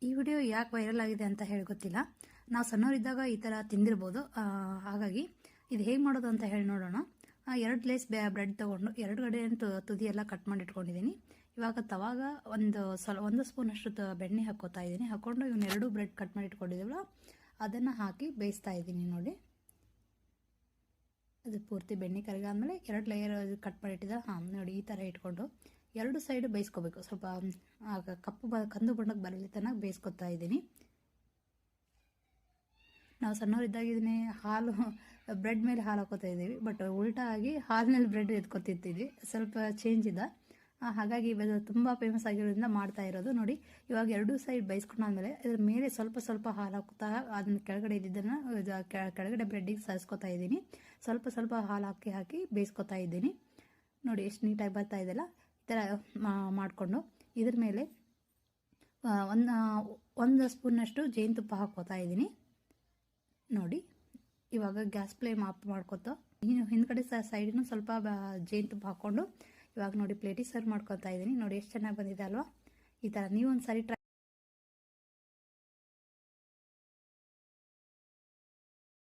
ಈ ವಿಡಿಯೋ ಯಾಕೆ ವೈರಲ್ ಆಗಿದೆ ಅಂತ ಹೇಳಿ ಗೊತ್ತಿಲ್ಲ. ನಾವು ಸಣ್ಣವರಿದ್ದಾಗ ಈ ಥರ ತಿಂದಿರ್ಬೋದು. ಹಾಗಾಗಿ ಇದು ಹೇಗೆ ಮಾಡೋದು ಅಂತ ಹೇಳಿ ನೋಡೋಣ. 2 ಲೇಸ್ ಬ್ರೆಡ್ ತೊಗೊಂಡು 2 ಕಡೆ ತುದಿ ಎಲ್ಲ ಕಟ್ ಮಾಡಿ ಇಟ್ಕೊಂಡಿದ್ದೀನಿ. ಇವಾಗ ತವಾಗ ಒಂದು ಸ್ಪೂನ್ ಅಷ್ಟು ಬೆಣ್ಣೆ ಹಾಕೋತಾ ಇದ್ದೀನಿ. ಹಾಕೊಂಡು ಇವನ್ನ 2 ಬ್ರೆಡ್ ಕಟ್ ಮಾಡಿ ಇಟ್ಕೊಂಡಿದ್ದೀವಲ್ಲ ಅದನ್ನು ಹಾಕಿ ಬೇಯಿಸ್ತಾ ಇದ್ದೀನಿ. ನೋಡಿ, ಅದು ಪೂರ್ತಿ ಬೆಣ್ಣೆ ಕರಗಾದ್ಮೇಲೆ 2 ಲೇಯರ್ ಕಟ್ ಮಾಡಿ ನೋಡಿ ಈ ಥರ ಇಟ್ಕೊಂಡು 2 ಸೈಡ್ ಬೇಯಿಸ್ಕೋಬೇಕು. ಸ್ವಲ್ಪ ಆಗ ಕಂದು ಬಣ್ಣಕ್ಕೆ ಬರಲಿ ತನಕ ಬೇಯಿಸ್ಕೊತಾ ಇದ್ದೀನಿ. ನಾವು ಸಣ್ಣವರಿದ್ದಾಗ ಇದನ್ನೇ ಹಾಲು ಬ್ರೆಡ್ ಮೇಲೆ ಹಾಲು ಹಾಕೋತಾ ಇದ್ದೀವಿ, ಬಟ್ ಉಲ್ಟಾ ಆಗಿ ಹಾಲಿನಲ್ಲಿ ಬ್ರೆಡ್ ಎತ್ಕೊತಿರ್ತೀವಿ. ಸ್ವಲ್ಪ ಚೇಂಜ್ ಇದೆ. ಹಾಗಾಗಿ ಇವಾಗ ತುಂಬ ಫೇಮಸ್ ಆಗಿರೋದ್ರಿಂದ ಮಾಡ್ತಾ ಇರೋದು. ನೋಡಿ, ಇವಾಗ 2 ಸೈಡ್ ಬೇಯಿಸ್ಕೊಂಡಾದ್ಮೇಲೆ ಇದ್ರ ಮೇಲೆ ಸ್ವಲ್ಪ ಹಾಲು ಹಾಕ್ತಾ ಅದನ್ನ ಕೆಳಗಡೆ ಇದ್ದಿದ್ದನ್ನು ಕೆಳಗಡೆ ಬ್ರೆಡ್ಡಿಗೆ ಸರಿಸ್ಕೊತಾ ಇದ್ದೀನಿ. ಸ್ವಲ್ಪ ಹಾಲು ಹಾಕಿ ಬೇಯಿಸ್ಕೊತಾ ಇದ್ದೀನಿ. ನೋಡಿ ಎಷ್ಟು ನೀಟಾಗಿ ಬರ್ತಾ ಇದೆಯಲ್ಲ. ಈ ಥರ ಮಾಡಿಕೊಂಡು ಇದ್ರ ಮೇಲೆ ಒಂದು ಸ್ಪೂನಷ್ಟು ಜೇನುತುಪ್ಪ ಹಾಕೋತಾ ಇದ್ದೀನಿ. ನೋಡಿ, ಇವಾಗ ಗ್ಯಾಸ್ ಫ್ಲೇಮ್ ಆಫ್ ಮಾಡ್ಕೊತ ಹಿಂದ್ಗಡೆ ಸೈಡಿನೂ ಸ್ವಲ್ಪ ಜೇನುತುಪ್ಪ ಹಾಕ್ಕೊಂಡು ಇವಾಗ ನೋಡಿ ಪ್ಲೇಟಿಗೆ ಸರ್ವ್ ಮಾಡ್ಕೊತಾ ಇದ್ದೀನಿ. ನೋಡಿ ಎಷ್ಟು ಚೆನ್ನಾಗಿ ಬಂದಿದೆ ಅಲ್ವಾ. ಈ ಥರ ನೀವು ಒಂದು ಸಾರಿ ಟ್ರೈ